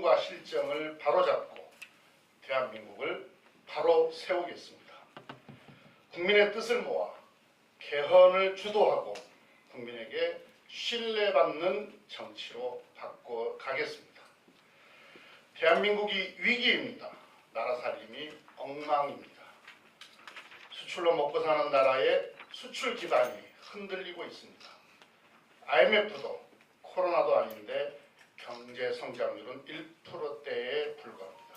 위기와 실정을 바로잡고 대한민국을 바로 세우겠습니다. 국민의 뜻을 모아 개헌을 주도하고 국민에게 신뢰받는 정치로 바꿔가겠습니다. 대한민국이 위기입니다. 나라 살림이 엉망입니다. 수출로 먹고 사는 나라의 수출 기반이 흔들리고 있습니다. IMF도 코로나도 아닌데 경제 성장률은 1%대에 불과합니다.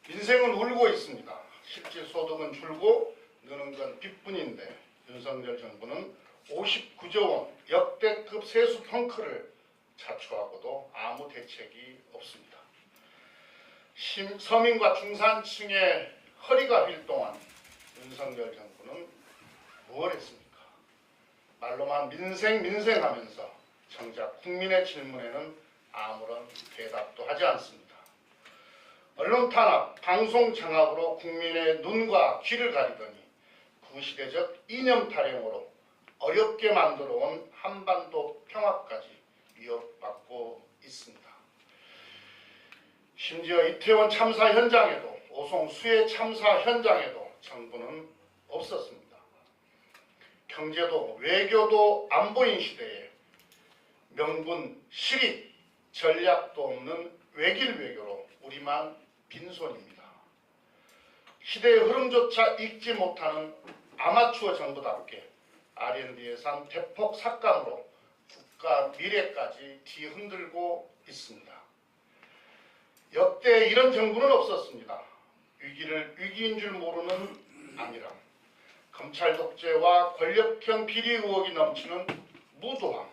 민생은 울고 있습니다. 실질 소득은 줄고 느는 건 빚뿐인데 윤석열 정부는 59조 원 역대급 세수 펑크를 자초하고도 아무 대책이 없습니다. 서민과 중산층의 허리가 휠 동안 윤석열 정부는 무엇을 했습니까? 말로만 민생 하면서 정작 국민의 질문에는 아무런 대답도 하지 않습니다. 언론 탄압, 방송 장악으로 국민의 눈과 귀를 가리더니 구시대적 이념 타령으로 어렵게 만들어온 한반도 평화까지 위협받고 있습니다. 심지어 이태원 참사 현장에도 오송 수해 참사 현장에도 정부는 없었습니다. 경제도 외교도 안 보인 시대에 명분, 실익, 전략도 없는 외길 외교로 우리만 빈손입니다. 시대의 흐름조차 읽지 못하는 아마추어 정부답게 R&D 예산 대폭 삭감으로 국가 미래까지 뒤흔들고 있습니다. 역대 이런 정부는 없었습니다. 위기를 위기인 줄 모르는 안일함, 검찰 독재와 권력형 비리 의혹이 넘치는 무도함,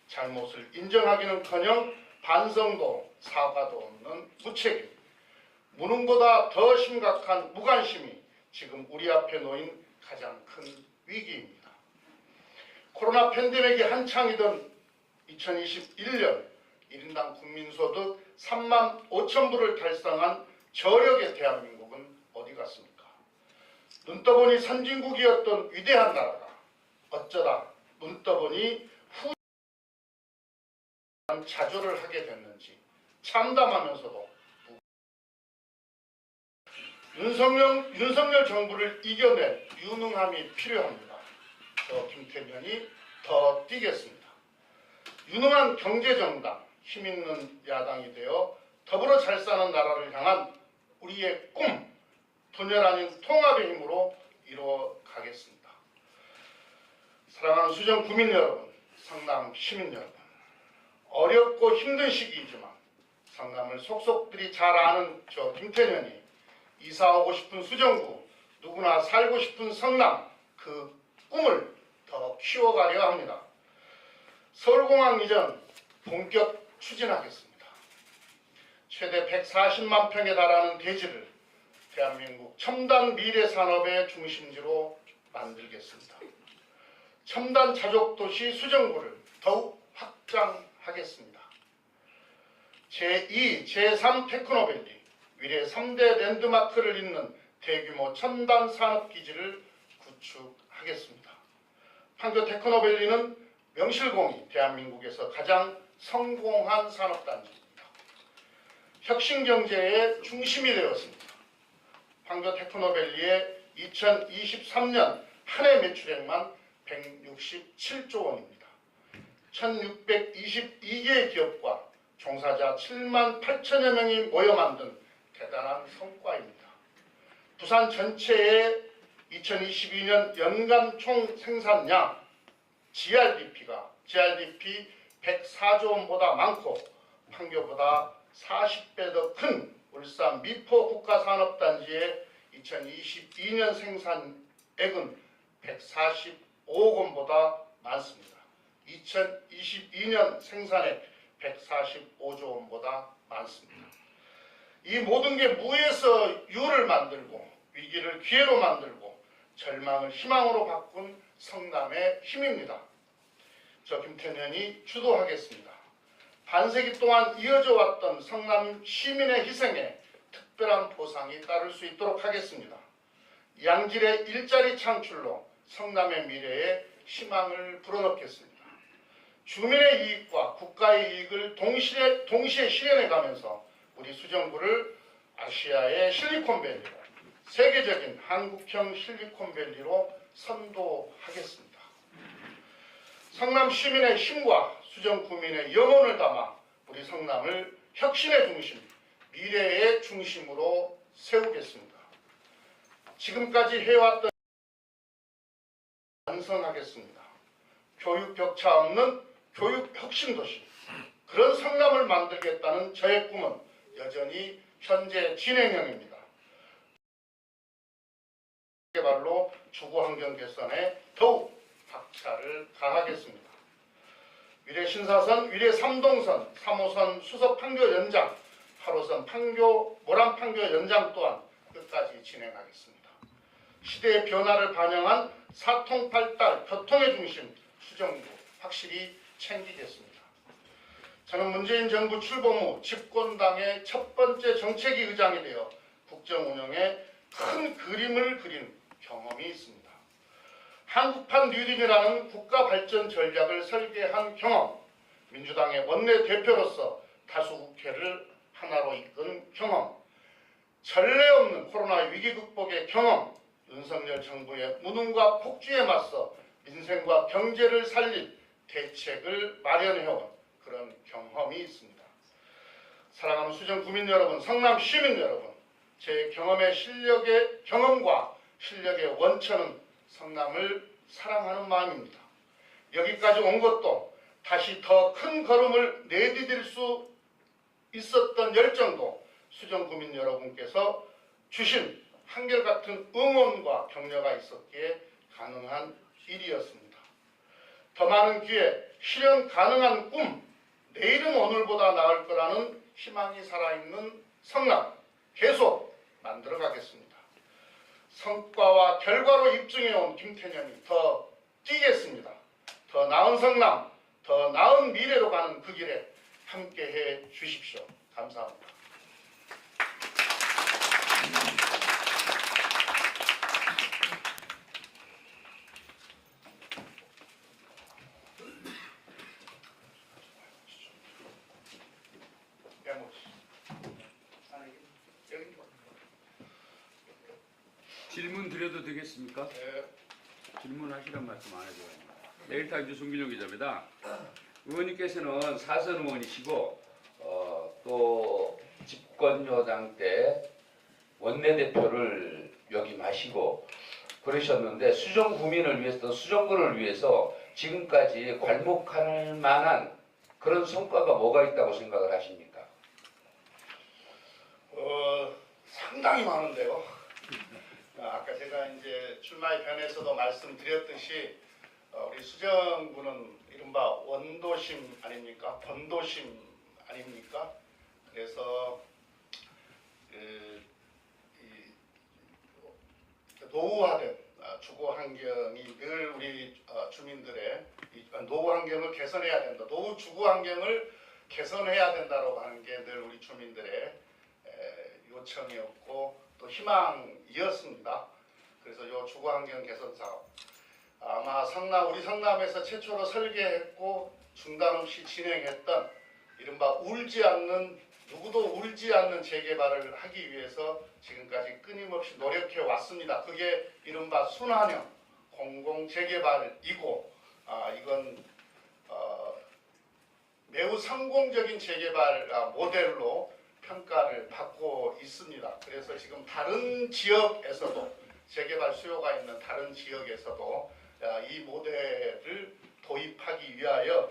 잘못을 인정하기는커녕 반성도 사과도 없는 무책임, 무능보다 더 심각한 무관심이 지금 우리 앞에 놓인 가장 큰 위기입니다. 코로나 팬데믹이 한창이던 2021년 1인당 국민소득 3만 5천 불을 달성한 저력의 대한민국은 어디 갔습니까? 눈 떠보니 선진국이었던 위대한 나라가 어쩌다 눈 떠보니 자조를 하게 됐는지 참담하면서도 윤석열 정부를 이겨낼 유능함이 필요합니다. 저 김태년이 더 뛰겠습니다. 유능한 경제정당, 힘있는 야당이 되어 더불어 잘 사는 나라를 향한 우리의 꿈, 분열 아닌 통합의 힘으로 이루어가겠습니다. 사랑하는 수정 구민 여러분, 성남 시민 여러분, 어렵고 힘든 시기이지만 성남을 속속들이 잘 아는 저 김태년이 이사오고 싶은 수정구, 누구나 살고 싶은 성남, 그 꿈을 더 키워가려 합니다. 서울공항 이전 본격 추진하겠습니다. 최대 140만 평에 달하는 대지를 대한민국 첨단 미래 산업의 중심지로 만들겠습니다. 첨단 자족도시 수정구를 더욱 확장하겠습니다. 제2, 제3 테크노밸리, 위례 3대 랜드마크를 잇는 대규모 첨단 산업기지를 구축하겠습니다. 판교 테크노밸리는 명실공히 대한민국에서 가장 성공한 산업단지입니다. 혁신경제의 중심이 되었습니다. 판교 테크노밸리의 2023년 한 해 매출액만 167조 원입니다. 1622개의 기업과 종사자 7만 8천여 명이 모여 만든 대단한 성과입니다. 부산 전체의 2022년 연간 총 생산량 GRDP가 GRDP 104조 원보다 많고 판교보다 40배 더 큰 울산 미포 국가산업단지의 2022년 생산액은 145억 원보다 많습니다. 2022년 생산액 145조 원보다 많습니다. 이 모든 게 무에서 유를 만들고 위기를 기회로 만들고 절망을 희망으로 바꾼 성남의 힘입니다. 저 김태년이 주도하겠습니다. 반세기 동안 이어져 왔던 성남 시민의 희생에 특별한 보상이 따를 수 있도록 하겠습니다. 양질의 일자리 창출로 성남의 미래에 희망을 불어넣겠습니다. 주민의 이익과 국가의 이익을 동시에 실현해 가면서 우리 수정구를 아시아의 실리콘밸리로, 세계적인 한국형 실리콘밸리로 선도하겠습니다. 성남 시민의 힘과 수정구민의 영혼을 담아 우리 성남을 혁신의 중심, 미래의 중심으로 세우겠습니다. 지금까지 해왔던 완성하겠습니다. 교육 격차 없는 교육 혁신 도시, 그런 성남을 만들겠다는 저의 꿈은 여전히 현재 진행형입니다. 개발로 주거 환경 개선에 더욱 박차를 가하겠습니다. 위례 신사선, 위례 3동선, 3호선 수석 판교 연장, 8호선 판교, 모란 판교 연장 또한 끝까지 진행하겠습니다. 시대의 변화를 반영한 사통팔달 교통의 중심 수정구 확실히 챙기겠습니다. 저는 문재인 정부 출범 후 집권당의 첫 번째 정책위 의장이 되어 국정 운영에 큰 그림을 그린 경험이 있습니다. 한국판 뉴딜이라는 국가 발전 전략을 설계한 경험, 민주당의 원내대표로서 다수 국회를 하나로 이끈 경험, 전례 없는 코로나 위기 극복의 경험, 윤석열 정부의 무능과 폭주에 맞서 민생과 경제를 살릴 대책을 마련해온 그런 경험이 있습니다. 사랑하는 수정구민 여러분, 성남 시민 여러분, 제 경험과 실력의 원천은 성남을 사랑하는 마음입니다. 여기까지 온 것도 다시 더 큰 걸음을 내디딜 수 있었던 열정도 수정구민 여러분께서 주신 한결같은 응원과 격려가 있었기에 가능한 일이었습니다. 더 많은 기회, 실현 가능한 꿈, 내일은 오늘보다 나을 거라는 희망이 살아있는 성남 계속 만들어가겠습니다. 성과와 결과로 입증해온 김태년이 더 뛰겠습니다. 더 나은 성남, 더 나은 미래로 가는 그 길에 함께해 주십시오. 감사합니다. 질문 드려도 되겠습니까? 네. 질문하시란 말씀 안 해줘요. 내일타임즈 송길용 기자입니다. 의원님께서는 사선 의원이시고 또 집권여당 때 원내대표를 역임하시고 그러셨는데 수정구민을 위해서, 수정구를 위해서 지금까지 괄목할 만한 그런 성과가 뭐가 있다고 생각을 하십니까? 상당히 많은데요. 아까 제가 이제 출마의 변에서도 말씀드렸듯이 우리 수정구는 이른바 원도심 아닙니까? 번도심 아닙니까? 그래서 노후화된 주거 환경이 늘 우리 주민들의 노후 환경을 개선해야 된다. 노후 주거 환경을 개선해야 된다고 하는 게 늘 우리 주민들의 요청이었고 또 희망이었습니다. 그래서 이 주거 환경 개선 사업 아마 우리 성남에서 최초로 설계했고 중단 없이 진행했던 이른바 누구도 울지 않는 재개발을 하기 위해서 지금까지 끊임없이 노력해 왔습니다. 그게 이른바 순환형 공공재개발이고 이건 매우 성공적인 재개발 모델로 평가를 받고 있습니다. 그래서 지금 다른 지역에서도 재개발 수요가 있는 다른 지역에서도 이 모델을 도입하기 위하여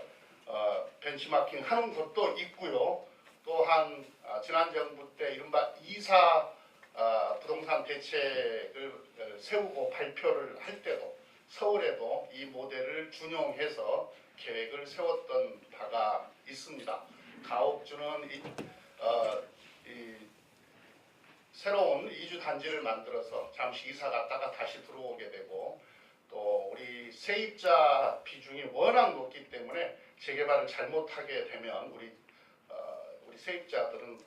벤치마킹 하는 것도 있고요. 또한 지난 정부 때 이른바 2사 부동산 대책을 세우고 발표를 할 때도 서울에도 이 모델을 준용해서 계획을 세웠던 바가 있습니다. 가옥주는 새로운 이주 단지를 만들어서 잠시 이사 갔다가 다시 들어오게 되고 또 우리 세입자 비중이 워낙 높기 때문에 재개발을 잘못하게 되면 우리 세입자들은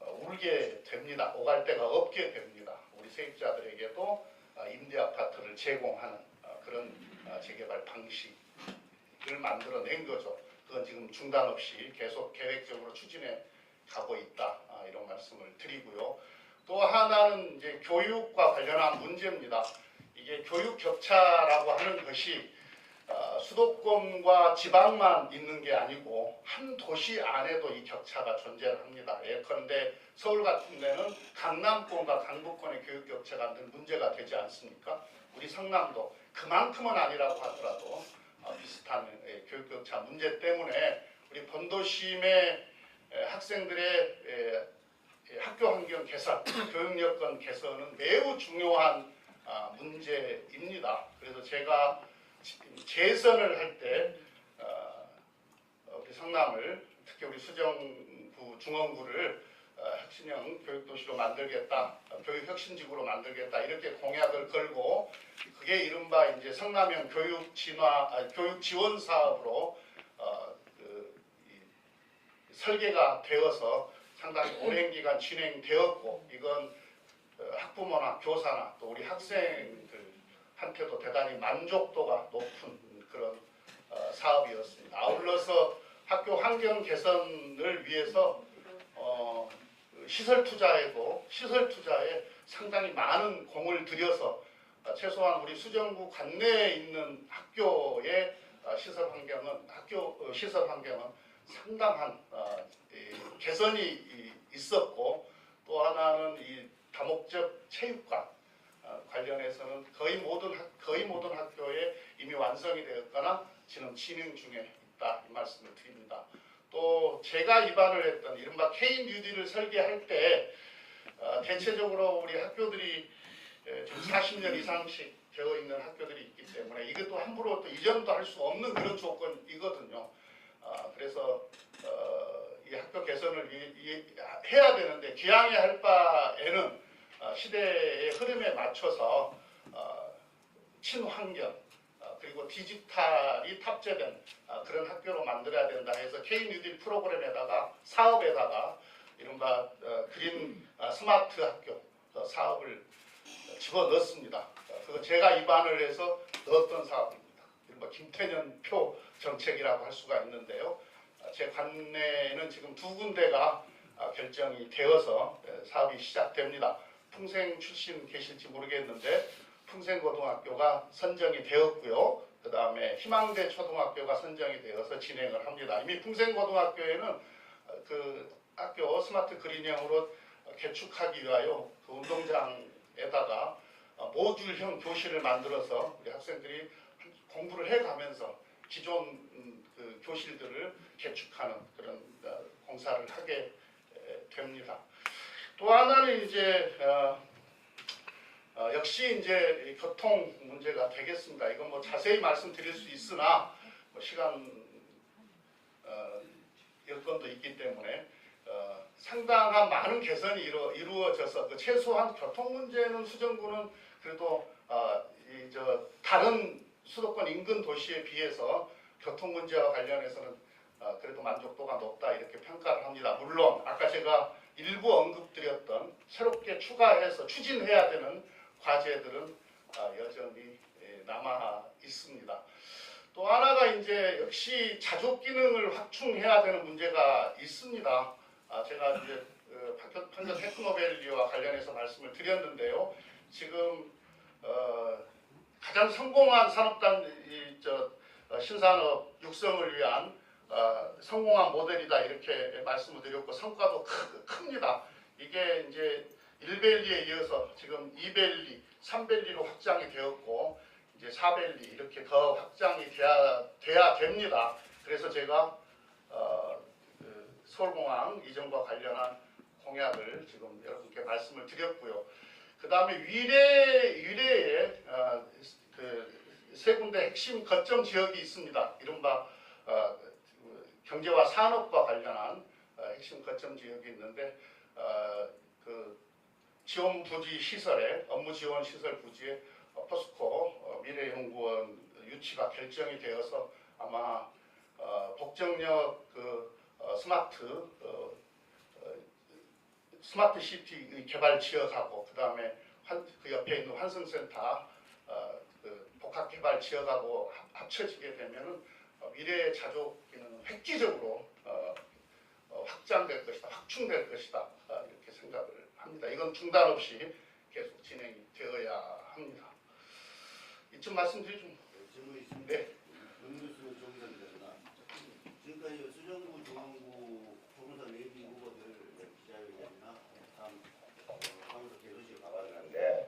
울게 됩니다. 오갈 데가 없게 됩니다. 우리 세입자들에게도 임대 아파트를 제공하는 그런 재개발 방식을 만들어낸 거죠. 그건 지금 중단 없이 계속 계획적으로 추진해 가고 있다. 이런 말씀을 드리고요. 또 하나는 이제 교육과 관련한 문제입니다. 이게 교육 격차라고 하는 것이 수도권과 지방만 있는 게 아니고 한 도시 안에도 이 격차가 존재를 합니다. 예컨대 서울 같은 데는 강남권과 강북권의 교육 격차가 늘 문제가 되지 않습니까? 우리 성남도 그만큼은 아니라고 하더라도 비슷한 교육 격차 문제 때문에 우리 본도심의 학생들의 학교 환경 개선, 교육 여건 개선은 매우 중요한 문제입니다. 그래서 제가 재선을 할 때 우리 성남을 특히 우리 수정구 중원구를 혁신형 교육도시로 만들겠다, 교육혁신지구로 만들겠다 이렇게 공약을 걸고 그게 이른바 이제 성남형 교육 지원 사업으로 설계가 되어서 상당히 오랜 기간 진행되었고 이건 학부모나 교사나 또 우리 학생들한테도 대단히 만족도가 높은 그런 사업이었습니다. 아울러서 학교 환경 개선을 위해서 시설 투자에 상당히 많은 공을 들여서 최소한 우리 수정구 관내에 있는 학교의 시설 환경은 상당한 개선이 있었고 또 하나는 이 다목적 체육관 관련해서는 거의 모든 학교에 이미 완성이 되었거나 지금 진행 중에 있다 이 말씀을 드립니다. 또 제가 입안을 했던 이른바 K 뉴딜을 설계할 때 대체적으로 우리 학교들이 좀 40년 이상씩 되어 있는 학교들이 있기 때문에 이것도 함부로 또 이전도 할 수 없는 그런 조건이거든요. 그래서 이 학교 개선을 해야 되는데 기왕에 할 바에는 시대의 흐름에 맞춰서 친환경 그리고 디지털이 탑재된 그런 학교로 만들어야 된다 해서 K-뉴딜 프로그램에다가 사업에다가 이른바 그린 스마트 학교 사업을 집어넣습니다. 그거 제가 입안을 해서 넣었던 사업입니다. 이른바 김태년표 정책이라고 할 수가 있는데요. 제 관내에는 지금 2군데가 결정이 되어서 사업이 시작됩니다. 풍생 출신 계실지 모르겠는데 풍생고등학교가 선정이 되었고요. 그 다음에 희망대 초등학교가 선정이 되어서 진행을 합니다. 이미 풍생고등학교에는 그 학교 스마트 그린형으로 개축하기 위하여 그 운동장에다가 모듈형 교실을 만들어서 우리 학생들이 공부를 해가면서 기존 그 교실들을 개축하는 그런 공사를 하게 됩니다. 또 하나는 이제 역시 이제 교통 문제가 되겠습니다. 이건 뭐 자세히 말씀드릴 수 있으나 뭐 시간 여건도 있기 때문에 상당한 많은 개선이 이루어져서 그 최소한 교통 문제는 수정구는 그래도 다른 수도권 인근 도시에 비해서 교통 문제와 관련해서는 그래도 만족도가 높다 이렇게 평가를 합니다. 물론 아까 제가 일부 언급드렸던 새롭게 추가해서 추진해야 되는 과제들은 여전히 남아 있습니다. 또 하나가 이제 역시 자족 기능을 확충해야 되는 문제가 있습니다. 제가 이제 현재 테크노밸리와 관련해서 말씀을 드렸는데요. 지금 가장 성공한 신산업 육성을 위한 성공한 모델이다 이렇게 말씀을 드렸고 성과도 큽니다. 이게 이제 1밸리에 이어서 지금 2밸리, 3밸리로 확장이 되었고 이제 4밸리 이렇게 더 확장이 돼야 됩니다. 그래서 제가 서울공항 이전과 관련한 공약을 지금 여러분께 말씀을 드렸고요. 그 다음에 위례에 세 군데 핵심 거점 지역이 있습니다. 이른바 경제와 산업과 관련한 핵심 거점 지역이 있는데 그 지원 부지 시설에 업무 지원 시설 부지에 포스코 미래연구원 유치가 결정이 되어서 아마 복정역 그 스마트 시티 개발 지역하고 그 다음에 그 옆에 있는 환승센터 그 복합 개발 지역하고 합쳐지게 되면은 미래의 자족기능은 획기적으로 확장될 것이다, 확충될 것이다 이렇게 생각합니다. 생각을 합니다. 이건 중단 없이 계속 진행이 되어야 합니다. 이쯤 말씀드리죠. 질문 있습니다. 네. 음료수 정상입니다. 지금까지 수정구, 중앙구, 총선 예비 후보들 기자회견이나 다음 사무소 개소식 가봤는데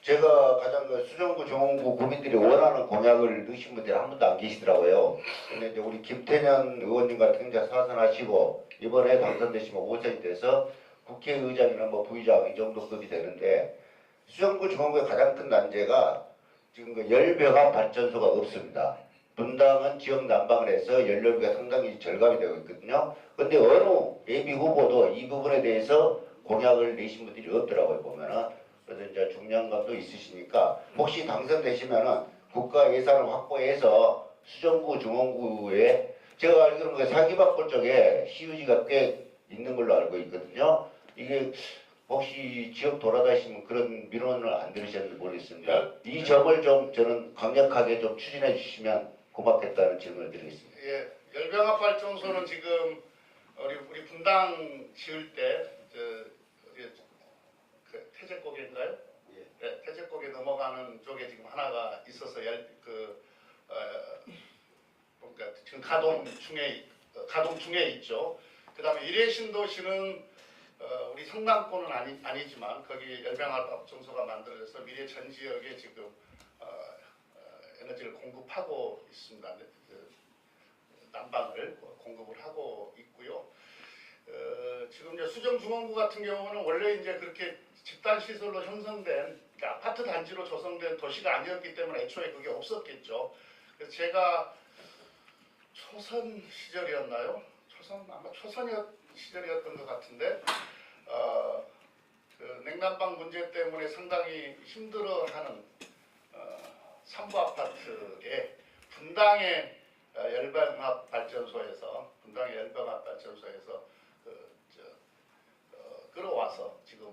제가 가장 그 수정구, 중앙구 구민들이 원하는 공약을 넣으신 분들이 한 분도 안 계시더라고요. 근데 이제 우리 김태년 의원님 같은 경우 사선하시고 이번에 당선되시면 5선이 돼서 국회의장이나 뭐 부의장 이 정도 급이 되는데 수정구, 중앙구의 가장 큰 난제가 지금 그 열병합 발전소가 없습니다. 분당은 지역 난방을 해서 연료비가 상당히 절감이 되고 있거든요. 근데 어느 예비 후보도 이 부분에 대해서 공약을 내신 분들이 없더라고요, 보면은. 그래서 이제 중량감도 있으시니까 혹시 당선되시면은 국가 예산을 확보해서 수정구, 중앙구에 제가 알기로는 그 사기바꿀 쪽에 시유지가 꽤 있는 걸로 알고 있거든요. 이게 혹시 지역 돌아다니시면 그런 민원을 안 들으셨는지 모르겠습니다. 이 점을 좀 저는 강력하게 좀 추진해 주시면 고맙겠다는 질문을 드리겠습니다. 예, 열병합 발전소는 지금 우리 분당 지을 때 그 태제곡인가요? 예. 네, 태제곡에 넘어가는 쪽에 지금 하나가 있어서 그러니까 지금 가동 중에 있죠. 그다음에 일회신도시는 우리 성남권은 아니지만 거기 열병합 발전소가 만들어져서 미래 전 지역에 지금 에너지를 공급하고 있습니다. 난방을 공급을 하고 있고요. 지금 이제 수정중앙구 같은 경우는 원래 이제 그렇게 집단 시설로 형성된 그러니까 아파트 단지로 조성된 도시가 아니었기 때문에 애초에 그게 없었겠죠. 그래서 제가 초선 시절이었나요? 아마 초선 시절이었던 것 같은데 그 냉난방 문제 때문에 상당히 힘들어하는 삼부 아파트에 분당의 열병합 발전소에서 끌어와서 지금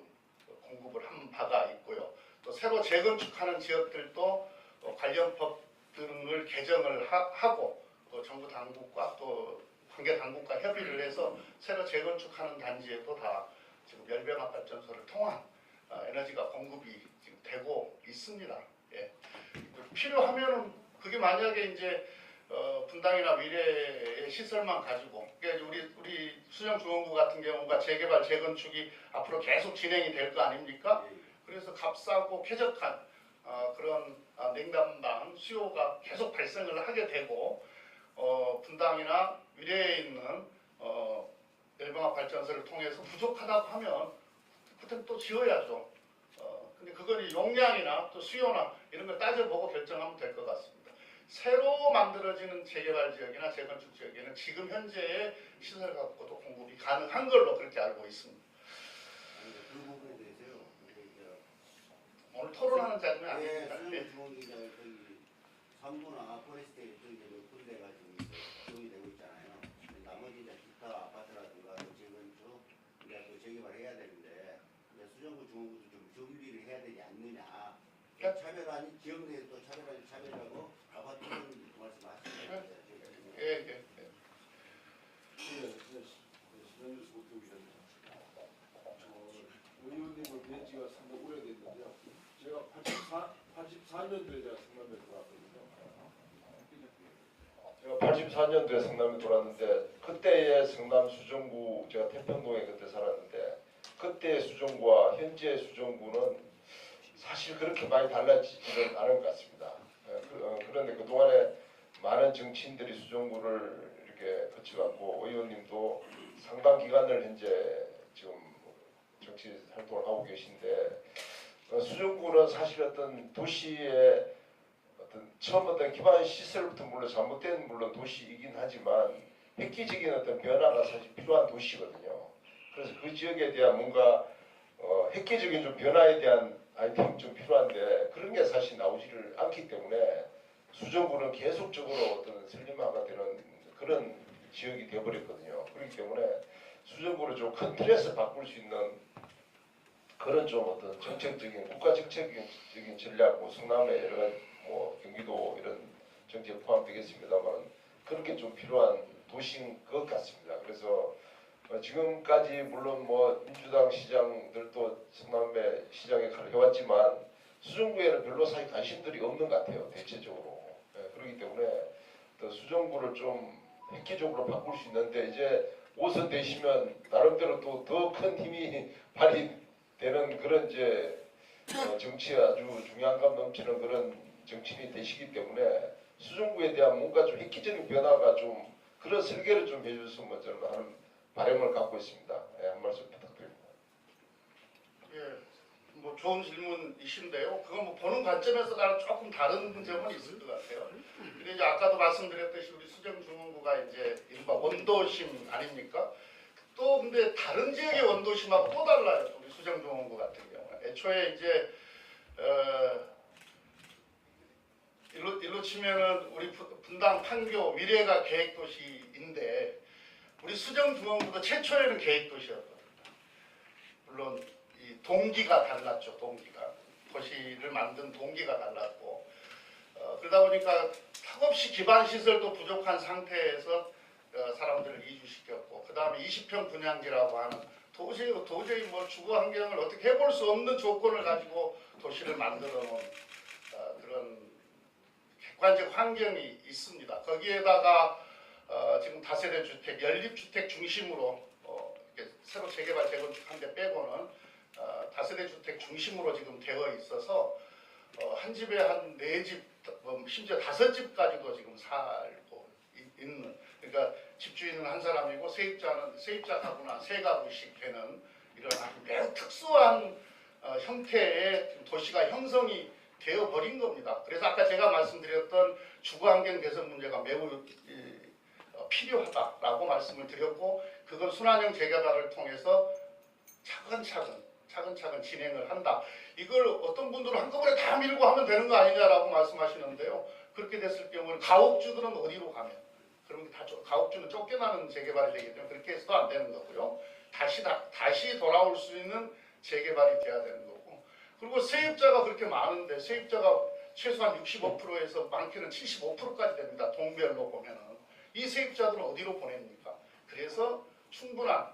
공급을 한 바가 있고요. 또 새로 재건축하는 지역들도 관련 법 등을 개정을 하고 정부 당국과 또 관계 당국과 협의를 해서 새로 재건축하는 단지에도 다 지금 열병합 발전소를 통한 에너지가 공급이 지금 되고 있습니다. 예. 필요하면은 그게 만약에 이제 분당이나 미래의 시설만 가지고 그러니까 우리 수정중앙구 같은 경우가 재개발 재건축이 앞으로 계속 진행이 될 거 아닙니까? 그래서 값싸고 쾌적한 그런 냉난방 수요가 계속 발생을 하게 되고 분당이나 미래에 있는 열병합 발전소를 통해서 부족하다고 하면 그때는 또 지어야죠. 근데 그건 용량이나 또 수요나 이런 걸 따져보고 결정하면 될 것 같습니다. 새로 만들어지는 재개발 지역이나 재건축 지역에는 지금 현재의 시설 갖고도 공급이 가능한 걸로 그렇게 알고 있습니다. 그 부분에 대해서요. 오늘 토론하는 자리는 예, 아닙니다. 수정중앙기자 저기 3부나 포레스트에 저기 몇 군데가 지금 지원이 되고 있잖아요. 나머지 이제 기타 아파트라든가 재건축 우리가 또 재개발해야 되는데 이제 수정구 중앙구도 좀 준비를 해야 되지 않느냐. 차별화니 지역 내에 또 차별하고 아파트는 말씀하시는데 예. 의원님을 뵌 지가 상당히 오래됐는데요. 제가 84년도에 제가 성남에 돌아왔거든요. 제가 84년도에 성남에 돌아왔는데 그때의 성남 수정구 제가 태평동에 그때 살았는데 그때의 수정구와 현재의 수정구는 사실 그렇게 많이 달라지지는 않은 것 같습니다. 그런데 그동안에 많은 정치인들이 수정구를 이렇게 거쳐갔고 의원님도 상당 기간을 현재 지금 정치 활동을 하고 계신데 수정구는 사실 어떤 도시의 처음 어떤 기반 시설부터 물론 도시이긴 하지만 획기적인 어떤 변화가 사실 필요한 도시거든요. 그래서 그 지역에 대한 뭔가 획기적인 좀 변화에 대한 아이템이 좀 필요한데 그런 게 사실 나오지를 않기 때문에 수정구는 계속적으로 어떤 슬림화가 되는 그런 지역이 되어버렸거든요. 그렇기 때문에 수정구를 좀 큰 틀에서 바꿀 수 있는 그런 좀 어떤 정책적인 국가 정책적인 전략, 뭐 성남의 여러 가지 뭐 경기도 이런 정책 포함되겠습니다만 그렇게 좀 필요한 도시인 것 같습니다. 그래서 지금까지 물론 뭐 민주당 시장들도 성남의 시장에 해왔지만 수정구에는 별로 사실 관심들이 없는 것 같아요. 대체적으로. 그렇기 때문에 또 수정구를 좀 획기적으로 바꿀 수 있는데 이제 5선 되시면 나름대로 또 더 큰 힘이 발휘되는 그런 이제 정치에 아주 중요한 감 넘치는 그런 정치인이 되시기 때문에 수정구에 대한 뭔가 좀 획기적인 변화가 좀 그런 설계를 좀 해주셨으면 저는 하는 바람을 갖고 있습니다. 한 말씀 부탁드립니다. 예, 뭐 좋은 질문이신데요. 그건 뭐 보는 관점에서 나는 조금 다른 점은 있을 것 같아요. 근데 이제 아까도 말씀드렸듯이 우리 수정중흥구가 이제 이른바 원도심 아닙니까? 또 근데 다른 지역의 원도심하고 또 달라요. 우리 수정중흥구 같은 경우. 애초에 이제 일로 치면은 우리 분당 판교 미래가 계획도시인데 우리 수정중앙구도 최초에는 계획도시였거든요. 물론 이 동기가 달랐죠. 동기가 도시를 만든 동기가 달랐고 그러다 보니까 턱없이 기반 시설도 부족한 상태에서 사람들을 이주시켰고 그 다음에 20평 분양지라고 하는 도저히 뭐 주거 환경을 어떻게 해볼 수 없는 조건을 가지고 도시를 만들어 놓은 그런 객관적 환경이 있습니다. 거기에다가 지금 다세대 주택, 연립주택 중심으로 이렇게 새로 재개발 재건축한 데 빼고는 다세대 주택 중심으로 지금 되어 있어서 한 집에 한 4집, 심지어 5집까지도 지금 살고 있는 그러니까 집주인은 한 사람이고 세입자 가구나 3가구씩 되는 이런 아주 매우 특수한 형태의 도시가 형성이 되어버린 겁니다. 그래서 아까 제가 말씀드렸던 주거환경 개선 문제가 매우 필요하다라고 말씀을 드렸고 그건 순환형 재개발을 통해서 차근차근 진행을 한다. 이걸 어떤 분들은 한꺼번에 다 밀고 하면 되는 거 아니냐라고 말씀하시는데요. 그렇게 됐을 경우는 가옥주들은 어디로 가면? 그러면 다 가옥주는 쫓겨나는 재개발이 되기 때문에 그렇게 해서도 안 되는 거고요. 다시 돌아올 수 있는 재개발이 돼야 되는 거고. 그리고 세입자가 그렇게 많은데 세입자가 최소한 65%에서 많게는 75%까지 됩니다. 동별로 보면은. 이 세입자들은 어디로 보냅니까? 그래서 충분한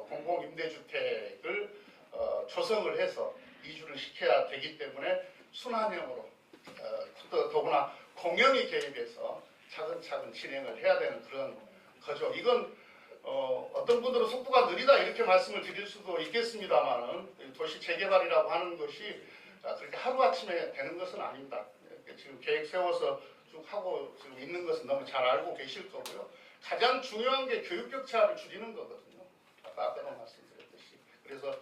공공임대주택을 조성을 해서 이주를 시켜야 되기 때문에 순환형으로 더구나 공영이 개입해서 차근차근 진행을 해야 되는 그런 거죠. 이건 어떤 분들은 속도가 느리다 이렇게 말씀을 드릴 수도 있겠습니다만은 도시 재개발이라고 하는 것이 그렇게 하루아침에 되는 것은 아닙니다. 지금 계획 세워서 쭉 하고 지금 있는 것은 너무 잘 알고 계실 거고요. 가장 중요한 게 교육 격차를 줄이는 거거든요. 아까도 말씀드렸듯이. 그래서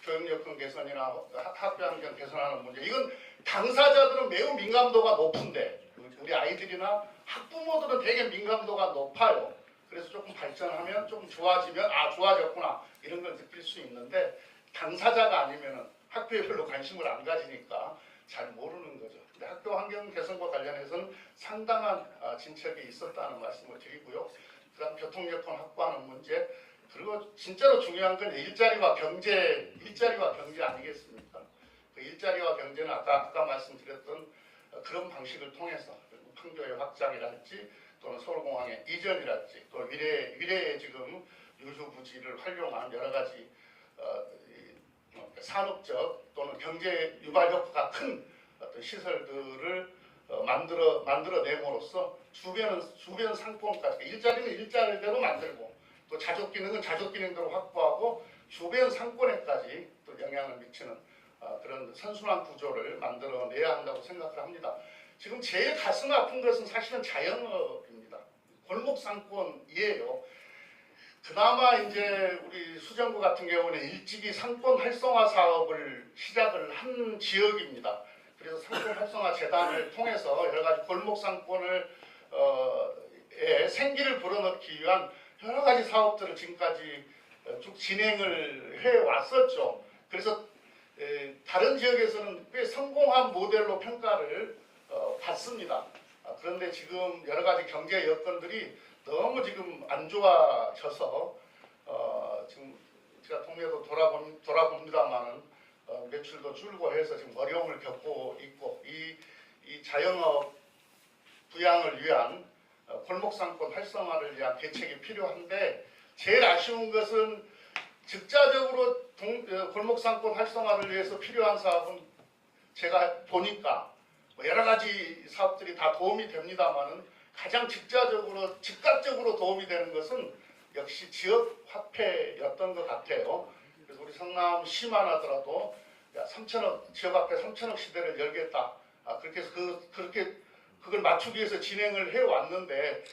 교육 여건 개선이나 학교 환경 개선하는 문제 이건 당사자들은 매우 민감도가 높은데 우리 아이들이나 학부모들은 되게 민감도가 높아요. 그래서 조금 발전하면 조금 좋아지면 좋아졌구나 이런 걸 느낄 수 있는데 당사자가 아니면은 학교에 별로 관심을 안 가지니까 잘 모르는 거죠. 근데 학교 환경 개선과 관련해서는 상당한 진척이 있었다는 말씀을 드리고요. 그다음 교통 여건 확보하는 문제 그리고 진짜로 중요한 건 일자리와 경제 아니겠습니까? 그 일자리와 경제는 아까 말씀드렸던 그런 방식을 통해서 판교의 확장이랄지 또는 서울공항의 이전이랄지 또 미래에 지금 유휴부지를 활용한 여러 가지 산업적 또는 경제 유발 효과가 큰 어떤 시설들을 만들어냄으로써 주변 상권까지 일자리는 일자리대로 만들고 또 자족 기능은 자족 기능대로 확보하고 주변 상권에까지 또 영향을 미치는 그런 선순환 구조를 만들어내야 한다고 생각을 합니다. 지금 제일 가슴 아픈 것은 사실은 자영업입니다. 골목 상권이에요. 그나마 이제 우리 수정구 같은 경우는 일찍이 상권 활성화 사업을 시작을 한 지역입니다. 그래서 상권 활성화 재단을 통해서 여러 가지 골목 상권을 생기를 불어넣기 위한 여러 가지 사업들을 지금까지 쭉 진행을 해 왔었죠. 그래서 다른 지역에서는 꽤 성공한 모델로 평가를 받습니다. 그런데 지금 여러 가지 경제 여건들이 너무 지금 안 좋아져서 지금 제가 동네도 돌아봅니다만은 매출도 줄고 해서 지금 어려움을 겪고 있고 이 자영업 부양을 위한 골목상권 활성화를 위한 대책이 필요한데 제일 아쉬운 것은 즉자적으로 골목상권 활성화를 위해서 필요한 사업은 제가 보니까 뭐 여러 가지 사업들이 다 도움이 됩니다만은 가장 즉각적으로 도움이 되는 것은 역시 지역 화폐였던 것 같아요. 그래서 우리 성남시만 하더라도 3천억 지역 화폐 3천억 시대를 열겠다. 그렇게 해서 그걸 맞추기 위해서 진행을 해 왔는데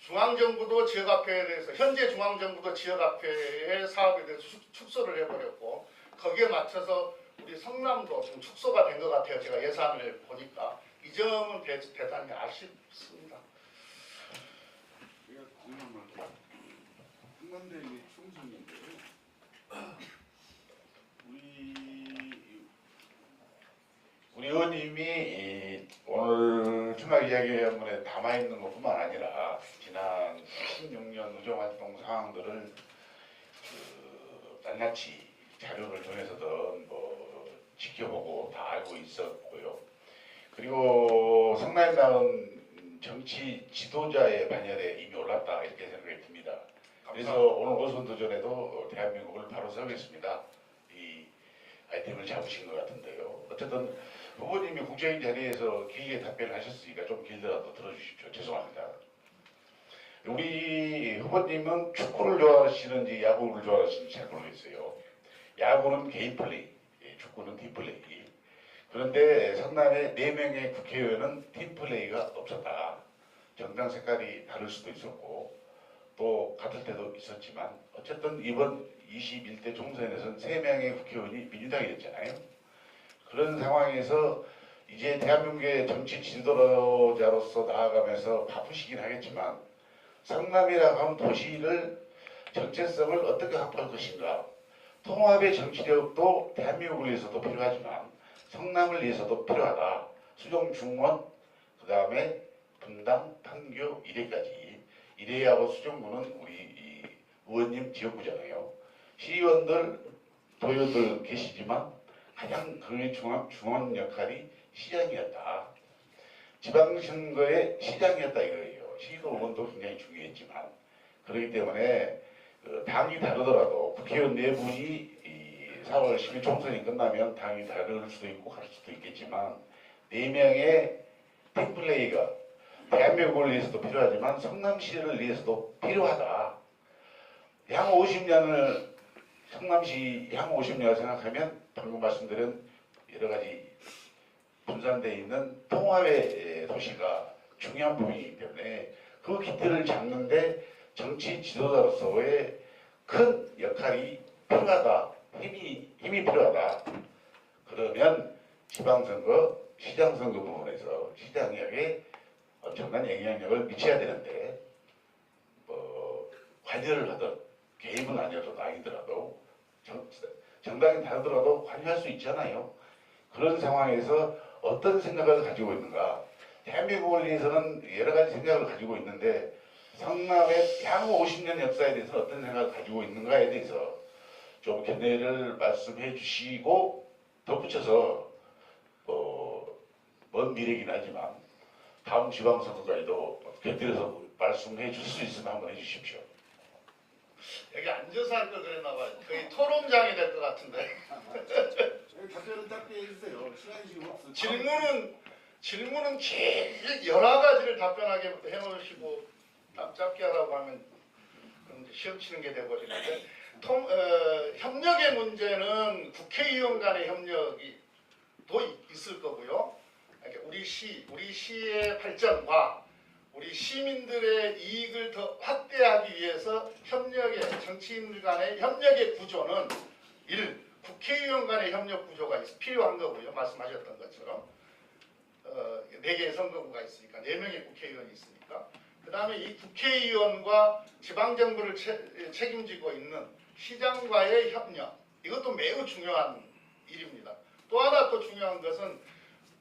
중앙정부도 지역화폐에 대해서 현재 중앙정부도 지역화폐의 사업에 대해서 축소를 해버렸고 거기에 맞춰서 우리 성남도 좀 축소가 된 것 같아요. 제가 예산을 보니까 이 점은 대단히 아쉽습니다. 제가 궁금한 게 한강대학의 총선인데요. 우리 의원님이 오늘 청각이야기회원문에 담아있는 것뿐만 아니라 지난 16년 의정활동 상황들을 낱낱이 자료를 통해서든 뭐 지켜보고 다 알고 있었고요. 그리고 성남에 나온 정치 지도자의 반열에 이미 올랐다 이렇게 생각이 듭니다. 그래서 오늘 오선도전에도 대한민국을 바로 세우겠습니다. 이 아이템을 잡으신 것 같은데요. 어쨌든 후보님이 국제적인 자리에서 길게 답변하셨으니까 좀 길더라도 들어주십시오. 죄송합니다. 우리 후보님은 축구를 좋아하시는지 야구를 좋아하시는지 잘 모르겠어요. 야구는 개인 플레이, 축구는 팀 플레이. 그런데 성남의 4명의 국회의원은 팀 플레이가 없었다. 정당 색깔이 다를 수도 있었고 또 같을 때도 있었지만 어쨌든 이번 21대 총선에서는 3명의 국회의원이 민주당이 됐잖아요. 그런 상황에서 이제 대한민국의 정치 지도자로서 나아가면서 바쁘시긴 하겠지만 성남이라고 하는 도시를 정체성을 어떻게 확보할 것인가. 통합의 정치력도 대한민국을 위해서도 필요하지만 성남을 위해서도 필요하다. 수정 중원, 그 다음에 분당, 판교, 이래까지. 이래하고 수정구는 우리 의원님 지역구잖아요. 시의원들, 도의원들 계시지만 가장 그 중원 역할이 시장이었다. 지방선거의 시장이었다 이거예요. 시도 의원도 굉장히 중요했지만 그렇기 때문에 당이 다르더라도 국회의원 4분이 4월 10일 총선이 끝나면 당이 다를 수도 있고 갈 수도 있겠지만 4명의 팀플레이가 대한민국을 위해서도 필요하지만 성남시를 위해서도 필요하다. 향후 50년을 성남시 향후 50년을 생각하면 방금 말씀드린 여러 가지 분산되어 있는 통합의 도시가 중요한 부분이기 때문에 그 기틀을 잡는데 정치 지도자로서의 큰 역할이 필요하다. 힘이 필요하다. 그러면 지방선거, 시장선거 부분에서 시장에게 엄청난 영향력을 미쳐야 되는데 관여를 하든 개입은 아니더라도 정당이 다르더라도 관여할 수 있잖아요. 그런 상황에서 어떤 생각을 가지고 있는가. 대한민국을 위해서는 여러 가지 생각을 가지고 있는데 성남의 향후 50년 역사에 대해서 어떤 생각을 가지고 있는가에 대해서 좀 견해를 말씀해 주시고 덧붙여서 먼 미래이긴 하지만 다음 지방선거까지도 곁들여서 말씀해 줄 수 있으면 한번 해주십시오. 여기 앉아서 할 걸 그랬나 봐요. 거의 토론장이 될 것 같은데. 답변은 짧게 해주세요. 시간이 지금 없어요. 질문은 제일 여러 가지를 답변하게 해놓으시고 짧게 하라고 하면 그럼 이제 시험 치는 게 돼버리는데 협력의 문제는 국회의원 간의 협력이 또 있을 거고요. 그러니까 우리 시의 발전과 우리 시민들의 이익을 더 확대하기 위해서 정치인들 간의 협력의 구조는 국회의원 간의 협력 구조가 필요한 거고요. 말씀하셨던 것처럼 4개의 선거구가 있으니까 4명의 국회의원이 있으니까 그 다음에 이 국회의원과 지방정부를 책임지고 있는 시장과의 협력 이것도 매우 중요한 일입니다. 또 하나 또 중요한 것은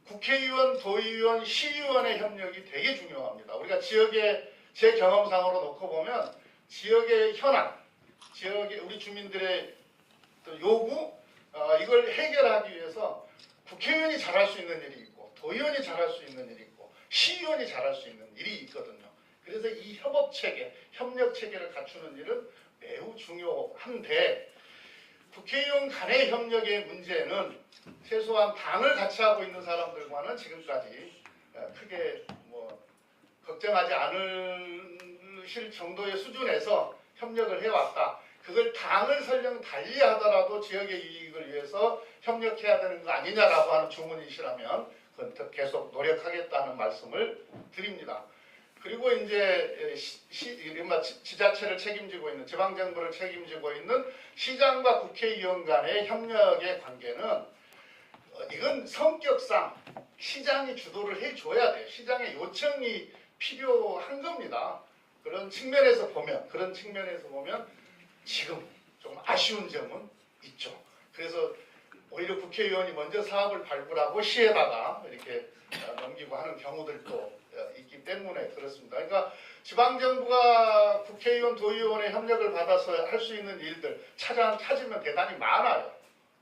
국회의원, 도의원, 시의원의 협력이 되게 중요합니다. 우리가 제 경험상으로 놓고 보면 지역의 현안, 지역의 우리 주민들의 요구 이걸 해결하기 위해서 국회의원이 잘할 수 있는 일이 있고 도의원이 잘할 수 있는 일이 있고 시의원이 잘할 수 있는 일이 있거든요. 그래서 이 협업 체계, 협력 체계를 갖추는 일은 매우 중요한데 국회의원 간의 협력의 문제는 최소한 당을 같이 하고 있는 사람들과는 지금까지 크게 뭐 걱정하지 않으실 정도의 수준에서 협력을 해왔다. 그걸 당을 설령 달리하더라도 지역의 이익을 위해서 협력해야 되는 거 아니냐라고 하는 주문이시라면 그건 더 계속 노력하겠다는 말씀을 드립니다. 그리고 이제 이른바 지자체를 책임지고 있는 지방정부를 책임지고 있는 시장과 국회의원 간의 협력의 관계는 이건 성격상 시장이 주도를 해줘야 돼요. 시장의 요청이 필요한 겁니다. 그런 측면에서 보면 지금 좀 아쉬운 점은 있죠. 그래서 오히려 국회의원이 먼저 사업을 발굴하고 시에다가 이렇게 넘기고 하는 경우들도 있기 때문에 그렇습니다. 그러니까 지방정부가 국회의원, 도의원의 협력을 받아서 할 수 있는 일들 찾으면 대단히 많아요.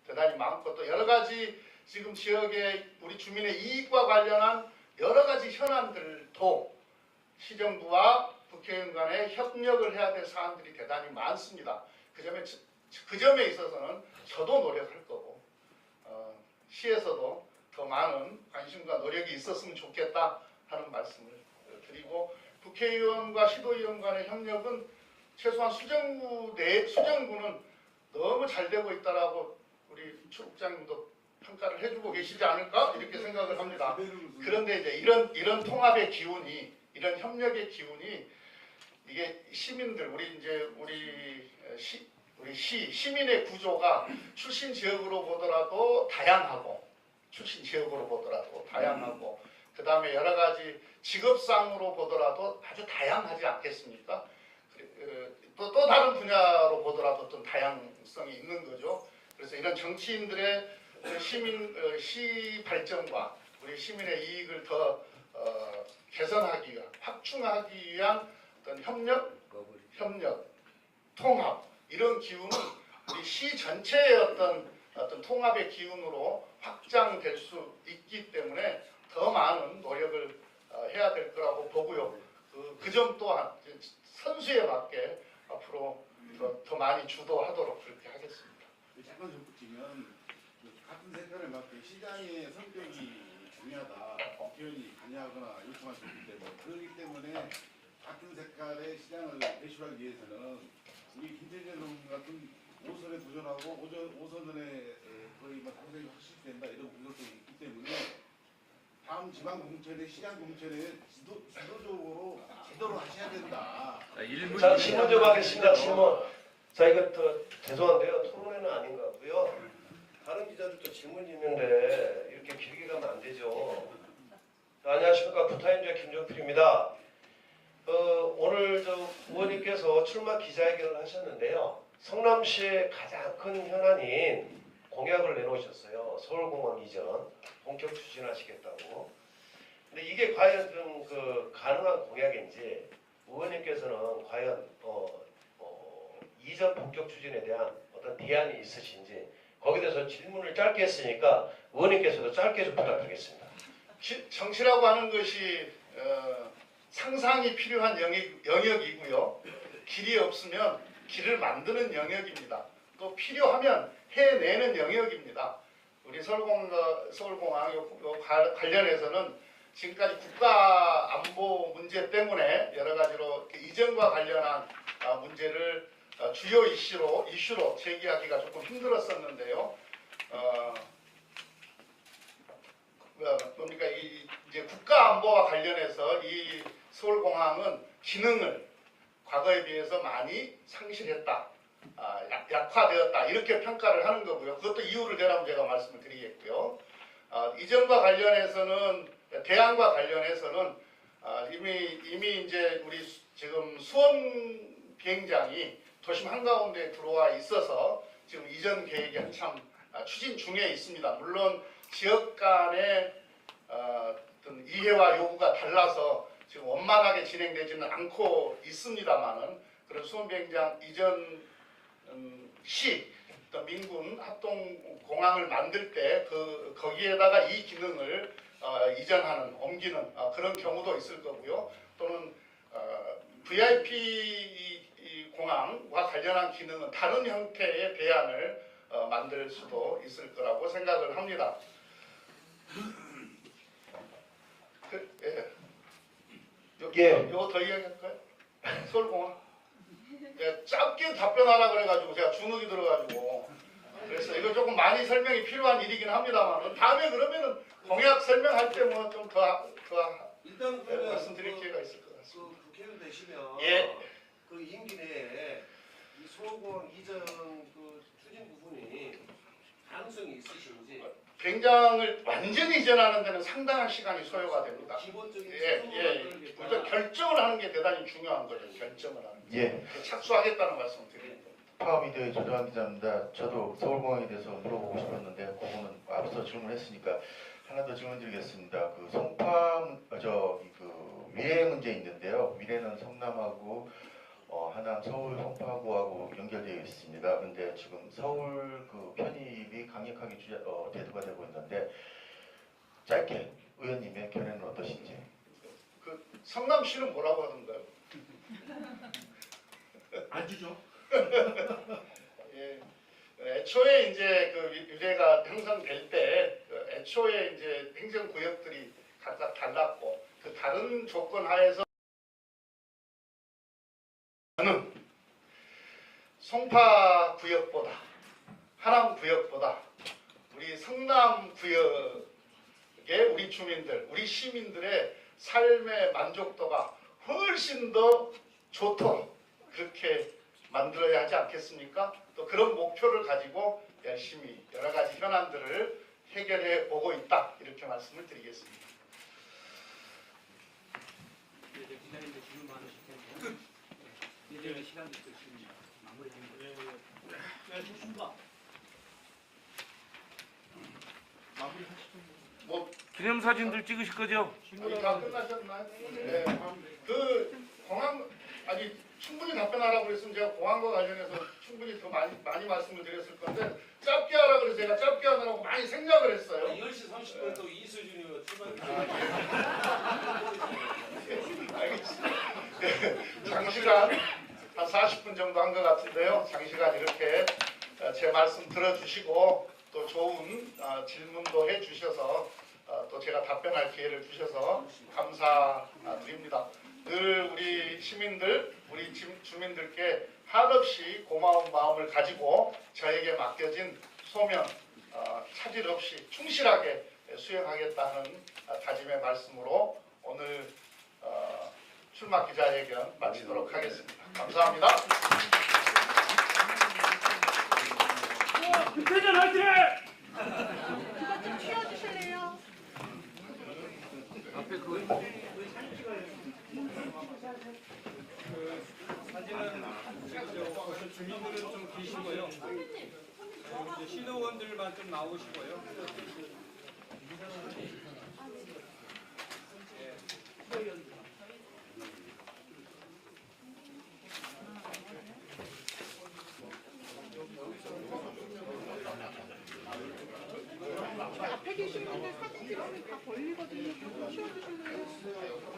대단히 많고 또 여러 가지 지금 지역의 우리 주민의 이익과 관련한 여러 가지 현안들도 시정부와 국회의원 간에 협력을 해야 될 사안들이 대단히 많습니다. 그 점에 있어서는 저도 노력할 거고 시에서도 더 많은 관심과 노력이 있었으면 좋겠다 하는 말씀을 드리고 국회의원과 시도의원 간의 협력은 최소한 수정구는 너무 잘 되고 있다라고 우리 추 국장님도 평가를 해주고 계시지 않을까 이렇게 생각을 합니다. 그런데 이제 이런 통합의 기운이 이런 협력의 기운이 이게 시민들 우리 시민의 구조가 출신 지역으로 보더라도 다양하고 그 다음에 여러 가지 직업상으로 보더라도 아주 다양하지 않겠습니까? 또 다른 분야로 보더라도 좀 다양성이 있는 거죠. 그래서 이런 정치인들의 시 발전과 우리 시민의 이익을 더 개선하기 위한 확충하기 위한 어떤 협력, 통합 이런 기운은 우리 시 전체의 어떤 통합의 기운으로 확장될 수 있기 때문에 더 많은 노력을 해야 될 거라고 보고요. 그 점 또한 선수에 맞게 앞으로 더 많이 주도하도록 그렇게 하겠습니다. 잠깐 좀 붙이면 같은 색깔을 맡게 시장의 성격이 중요하다. 국회의원이 관여하거나 요청할 수 있기 때문에 그렇기 때문에 같은 색깔의 시장을 배출하기 위해서는 우리 김태년 의원 같은 5선에 도전하고 5선에 거의 뭐 당선이 확실된다 이런 분석도 있기 때문에 다음 지방 공천에 시장 공천에 지도적으로 제대로 하셔야 된다. 자, 질문 좀 하겠습니다. 질문. 자, 이거 죄송한데요. 토론회는 아닌 것 같고요. 다른 기자들도 질문이 있는데 이렇게 길게 가면 안 되죠. 자, 안녕하십니까. 부타임즈 김종필입니다. 오늘 의원님께서 출마 기자회견을 하셨는데요. 성남시의 가장 큰 현안인 공약을 내놓으셨어요. 서울공항 이전 본격 추진하시겠다고. 근데 이게 과연 좀 가능한 공약인지 의원님께서는 과연 이전 본격 추진에 대한 어떤 대안이 있으신지 거기에 대해서 질문을 짧게 했으니까 의원님께서도 짧게 좀 부탁드리겠습니다. 정치라고 하는 것이 상상이 필요한 영역이고요. 길이 없으면 길을 만드는 영역입니다. 또 필요하면 해내는 영역입니다. 우리 서울공항 관련해서는 지금까지 국가 안보 문제 때문에 여러 가지로 이전과 관련한 문제를 주요 이슈로 제기하기가 조금 힘들었었는데요. 뭡니까 이제 국가 안보와 관련해서 이 서울공항은 기능을 과거에 비해서 많이 상실했다, 약화되었다 이렇게 평가를 하는 거고요. 그것도 이유를 대라면 제가 말씀을 드리겠고요. 이전과 관련해서는 대안과 관련해서는 이미 이제 우리 지금 수원 비행장이 도심 한가운데 들어와 있어서 지금 이전 계획이 한참 추진 중에 있습니다. 물론 지역 간의 어떤 이해와 요구가 달라서 지금 원만하게 진행되지는 않고 있습니다만은 그런 수원 비행장 이전 시 민군 합동 공항을 만들 때 거기에다가 이 기능을 옮기는 그런 경우도 있을 거고요. 또는 VIP 공항과 관련한 기능은 다른 형태의 대안을 만들 수도 있을 거라고 생각을 합니다. 요거 더 이야기할까요? 서울공항. 짧게 답변하라 그래가지고 제가 주눅이 들어가지고 그래서 이거 조금 많이 설명이 필요한 일이긴 합니다만 다음에 그러면은 공약 설명할 때 뭐 좀 더 일단 그러면 말씀드릴 기회가 있을 것 같습니다. 국회의원 되시면 예. 그 임기 내에 이 서울공항 이전 그 추진 부분이 가능성이 있으신지 굉장을 완전히 이전하는 데는 상당한 시간이 소요가 됩니다. 기본적인 우선 결정을 하는 게 대단히 중요한 거죠. 결정을 하는 게. 예, 착수하겠다는 말씀을 드립니다. 파워미디어의 조정환 기자입니다. 저도 서울공항에 대해서 물어보고 싶었는데 그거는 앞서 질문했으니까 하나 더 질문드리겠습니다. 그 송파 그 위례 문제 있는데요. 위례는 성남하고 하남, 서울, 송파구하고 연결되어 있습니다. 그런데 지금 서울 그 편입이 강력하게 대두가 되고 있는데 짧게 의원님의 견해는 어떠신지? 그 성남시는 뭐라고 하던가요? 안 주죠. 예. 애초에 이제 그 위례가 형성될 때 애초에 이제 행정구역들이 각각 달랐고 그 다른 조건 하에서 저는 송파 구역보다 하남 구역보다 우리 성남 구역의 우리 주민들, 우리 시민들의 삶의 만족도가 훨씬 더 좋도록 그렇게 만들어야 하지 않겠습니까? 또 그런 목표를 가지고 열심히 여러 가지 현안들을 해결해 오고 있다 이렇게 말씀을 드리겠습니다. 기자님들 질문 많으실 텐데 이제 시간도 있으십니다. 마무리하는 거예요. 네, 좋습니다. 뭐 기념사진들 찍으실 거죠? 아니, 다 끝나셨나요? 네. 그 공항 아니 충분히 답변하라고 그랬으면 제가 공항과 관련해서 충분히 더 많이 말씀을 드렸을 건데 짧게 하라 그래서 제가 짧게 하느라고 많이 생각을 했어요. 10시 30분 또 이수준이 출발. 알겠습니다. 장시간 한 40분 정도 한 것 같은데요. 장시간 이렇게 제 말씀 들어주시고 또 좋은 질문도 해주셔서 또 제가 답변할 기회를 주셔서 감사드립니다. 늘 우리 시민들, 우리 주민들께 한없이 고마운 마음을 가지고 저에게 맡겨진 소명 차질 없이 충실하게 수행하겠다는 다짐의 말씀으로 오늘 출마 기자회견 마치도록 하겠습니다. 감사합니다. 김태전 화이팅! 그거 좀 치워주실래요? 앞에 사진은 주민들은 좀 계시고요. 이제 신호원들만 좀 나오시고요. 앞에 계신 분들 사진 찍으면 다 걸리거든요. 좀 치워주실래요?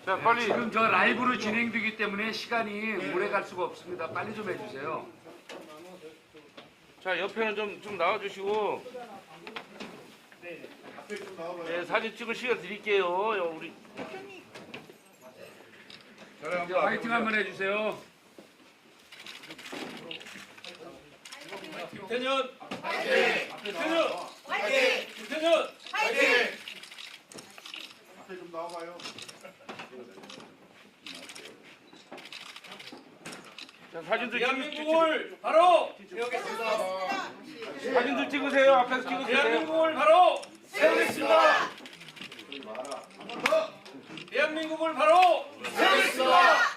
자, 빨리. 지금 저 라이브로 진행되기 때문에 시간이 오래 갈 수가 없습니다. 빨리 좀 해주세요. 자, 옆에는 좀 나와주시고. 네, 사진 찍을 시간 드릴게요. 우리 이제 화이팅 한번 해주세요. 김태년! 화이팅! 김태년! 화이팅! 김태년! 화이팅! 앞에 좀 나와봐요. 자, 사진들 대한민국을 바로 세우겠습니다. 사진들 찍으세요. 앞에서 찍으세요. 대한민국을 바로 세우겠습니다. 대한민국을 바로 세우겠습니다.